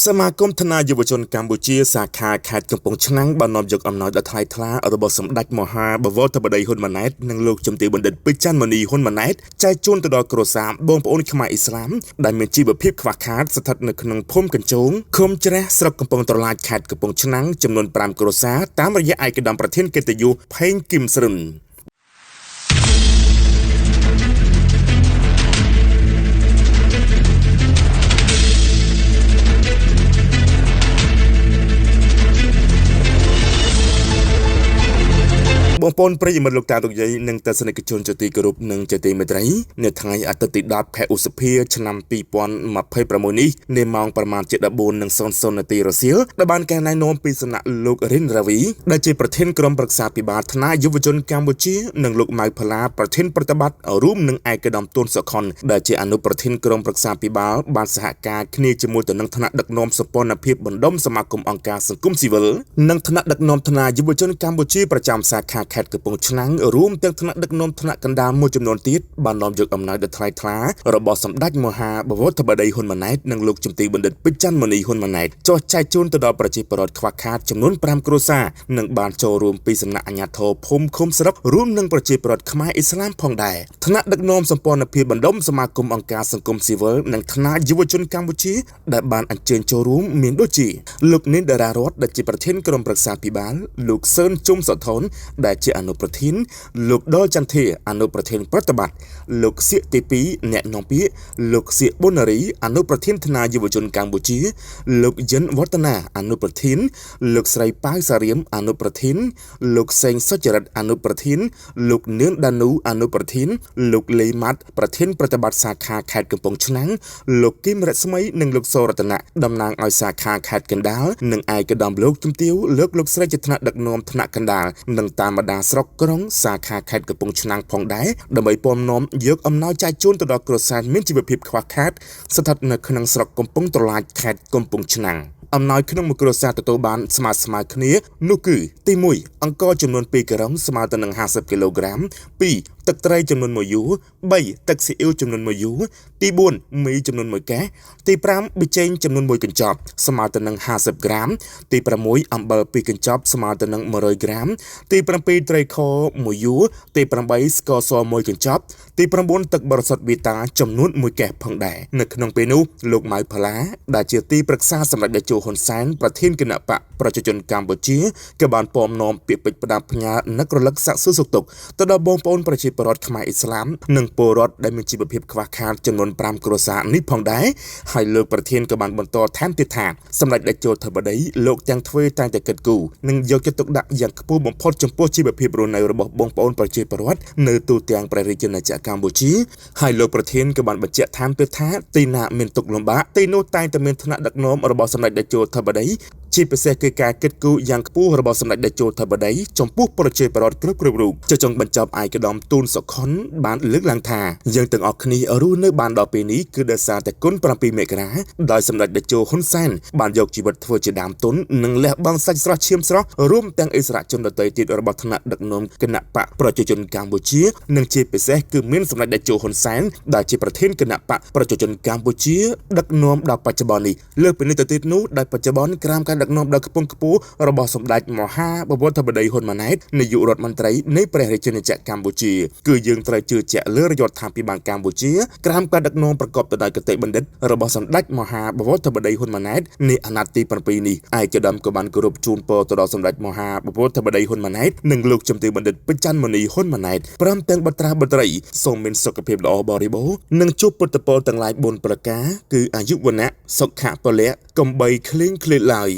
សមាគមទ្នាយុវជនកម្ពុជាសាខាខេត្តកំពង់ឆ្នាំងបាននាំយកអំណោយដ៏ថ្លៃថ្លារបស់សម្ដេចមហាបវរធិបតីហ៊ុនម៉ាណែតនិងលោកជំទាវបណ្ឌិតពេជ្រច័ន្ទមនីហ៊ុនម៉ាណែតចែកជូនទៅដល់គ្រួសារបងប្អូនខ្មែរអ៊ីស្លាមដែលមានជីវភាពខ្វះខាតស្ថិតនៅក្នុងភូមិកញ្ជងឃុំច្រះស្រុកកំពង់ត្រឡាចខេត្តកំពង់ឆ្នាំងចំនួន5គ្រួសារតាមរយៈឯកឧត្តមប្រធានកិត្តិយសផេងគឹមស្រុនបងប្អូនប្រិយមិត្តលោកតាលោកយាយនិងទស្សនិកជនជាទីគោរពនិងជាទីមេត្រីនៅថ្ងៃអាទិត្យទី10ខែឧសភាឆ្នាំ2026នេះនាម៉ោងប្រមាណជា 14:00 នាទីរសៀលដែលបានកែណែនាំពីសំណាក់លោករិនរាវីដែលជាប្រធានក្រុមប្រឹក្សាពិបាលថ្នាក់យុវជនកម្ពុជានិងលោកម៉ៅផល្លាប្រធានប្រតិបត្តិរួមនឹងឯកឧត្តមទួនសុខុនដែលជាអនុប្រធានក្រុមប្រឹក្សាពិបាលបានសហការគ្នាជាមួយទៅនឹងថ្នាក់ដឹកនាំសម្ព័ន្ធភាពបណ្ដុំសមាគមអង្គការសង្គមស៊ីវិលនិងថ្នាក់ដឹកនាំថ្នាក់យុវជនកម្ពុជាប្រចាំសាខាខេត្តកំពង់ឆ្នាំងរួមទាំងថ្នាក់ដឹកនាំថ្នាក់កណ្ដាលមួយចំនួនទៀតបាននាំយកអំណោយដ៏ថ្លៃថ្លារបស់សម្ដេចមហាបវរធិបតីហ៊ុនម៉ាណែតនិងលោកជំទាវបណ្ឌិតពេជ្រច័ន្ទមនីហ៊ុនម៉ាណែតចុះចែកជូនទៅដល់ប្រជាពលរដ្ឋខ្វះខាតចំនួន5គ្រួសារនិងបានចូលរួមពីសំណាក់អាជ្ញាធរភូមិឃុំស្រុករួមនឹងប្រជាពលរដ្ឋខ្មែរអ៊ីស្លាមផងដែរថ្នាក់ដឹកនាំសម្ព័ន្ធភាពបណ្ដុំសមាគមអង្គការសង្គមស៊ីវិលនិងថ្នាក់យុវជនកម្ពុជាដែលបានអញ្ជើញចូលរួមមានដូចជាលោកនេនដារារតដែលជាប្រធានក្រុមប្រឹក្សាពិបាលលោកសឿនជុំសុថនដែលជាអនុប្រធានលោកដលចន្ទធាអនុប្រធានប្រតិបត្តិលោកសៀកទី2អ្នកនាំពាក្យលោកសៀកប៊ុនរីអនុប្រធានថ្នាក់យុវជនកម្ពុជាលោកយិនវឌ្ឍនាអនុប្រធានលោកស្រីប៉ៅសារៀមអនុប្រធានលោកសេងសុចរិតអនុប្រធានលោកនឿនដានូអនុប្រធានលោកលេម៉ាត់ប្រធានប្រតិបត្តិសាខាខេត្តកំពង់ឆ្នាំងលោកគឹមរស្មីនិងលោកសូរតនៈតំណាងឲ្យសាខាខេត្តកណ្ដាលនិងឯកឧត្តមលោកជំទាវលោកស្រីជាថ្នាក់ដឹកនាំថ្នាក់កណ្ដាលនិងតាមបណ្ដាស្រុកក្រុងសាខាខេត្តកំពង់ឆ្នាំងផងដែរដើម្បីពំនាំយកអំណោយចែកជូនទៅដល់គ្រួសារមានជីវភាពខ្វះខាតស្ថិតនៅក្នុងស្រុកកំពង់ត្រឡាចខេត្តកំពង់ឆ្នាំងអំណោយក្នុងមួយគ្រួសារទទួលបានស្មើគ្នានោះគឺទី1អង្ករចំនួន2ការ៉ុងស្មើទៅនឹង50គីឡូក្រាម2ទឹកត្រីចំនួន1យួរ3ទឹកស៊ីអ៊ីវចំនួន1យួរទី4មីចំនួន1កែទី5ប៊ីចេងចំនួន1កញ្ចប់ស្មើទៅនឹង50ក្រាមទី6អំបិល2កញ្ចប់ស្មើទៅនឹង100ក្រាមទី7ត្រីខ1យួរទី8ស្ករស1កញ្ចប់ទី9ទឹកបរិសុទ្ធវីតាចំនួន1កែផងដែរនៅក្នុងពេលនោះលោកម៉ៅផល្លាដែលជាទីប្រឹក្សាសម្ដេចតេជោហ៊ុនសែនប្រធានគណៈបកប្រជាជនកម្ពុជាក៏បានពំនាំពាក្យពេចន៍ផ្ដាំផ្ញើនឹករលឹកសាកសួរសុខទុក្ខទៅដល់បងប្អូនប្រជាពលរដ្ឋខ្មែរអ៊ីស្លាមនិងពលរដ្ឋដែលមានជីវភាពខ្វះខាតចំនួន5គ្រួសារនេះផងដែរហើយលោកប្រធានក៏បានបន្តថែមទៀតថាសម្ដេចតេជោធិបតីលោកទាំងទ្វេតែងតែគិតគូរនិងយកចិត្តទុកដាក់យ៉ាងខ្ពស់បំផុតចំពោះជីវភាពរស់នៅរបស់បងប្អូនប្រជាពលរដ្ឋនៅទូទាំងព្រះរាជាណាចក្រកម្ពុជាហើយលោកប្រធានក៏បានបញ្ជាក់ថែមទៀតថាទីណាមានទុក្ខលំបាកទីនោះតែងតែមានថ្នាក់ដឹកនាំរបស់សម្ដេចតេជោធិបតីជាពិសេសគឺការគិតគូរយ៉ាងខ្ពស់របស់សម្ដេចតេជោធិបតីចំពោះប្រជាពលរដ្ឋគ្រប់រូបចុងបញ្ចប់ឯកឧត្តមទួនសុខុនបានលើកឡើងថាយើងទាំងអស់គ្នារស់នៅបានដល់ពេលនេះគឺដោយសារតែគុណ7មករាដោយសម្ដេចតេជោហ៊ុនសែនបានយកជីវិតធ្វើជាដើមទុននិងលះបង់សាច់ស្រស់ឈាមស្រស់រួមទាំងអិសរាជជនដទៃទៀតរបស់ថ្នាក់ដឹកនាំគណៈបកប្រជាជនកម្ពុជានិងជាពិសេសគឺមានសម្ដេចតេជោហ៊ុនសែនដែលជាប្រធានគណៈបកប្រជាជនកម្ពុជាដឹកនាំដល់បច្ចុប្បន្ននេះលើសពីនេះទៅទៀតនោះដែលបច្ចុប្បន្នក្រោមការដឹកនាំដ៏ខ្ពង់ខ្ពស់របស់សម្ដេចមហាបវរធិបតីហ៊ុនម៉ាណែតនាយករដ្ឋមន្ត្រីនៃព្រះរាជាណាចក្រកម្ពុជាគឺយើងត្រូវជឿជាក់លើរដ្ឋាភិបាលកម្ពុជាក្រោមការដឹកនាំប្រកបទៅដោយគតិបណ្ឌិតរបស់សម្ដេចមហាបវរធិបតីហ៊ុនម៉ាណែតនាអាណត្តិទី7នេះឯកឧត្តមក៏បានគោរពជូនពរទៅដល់សម្ដេចមហាបវរធិបតីហ៊ុនម៉ាណែតនិងលោកជំទាវបណ្ឌិតពេជ្រច័ន្ទមនីហ៊ុនម៉ាណែតព្រមទាំងបុត្រាបុត្រីសូមមានសុខភាពល្អបរិបូរណ៍និងជួបពុទ្ធពរទាំងឡាយ4ប្រការគឺអាយុវណ្ណៈសុខៈពលៈកំបីក្លែងក្លេតឡើយ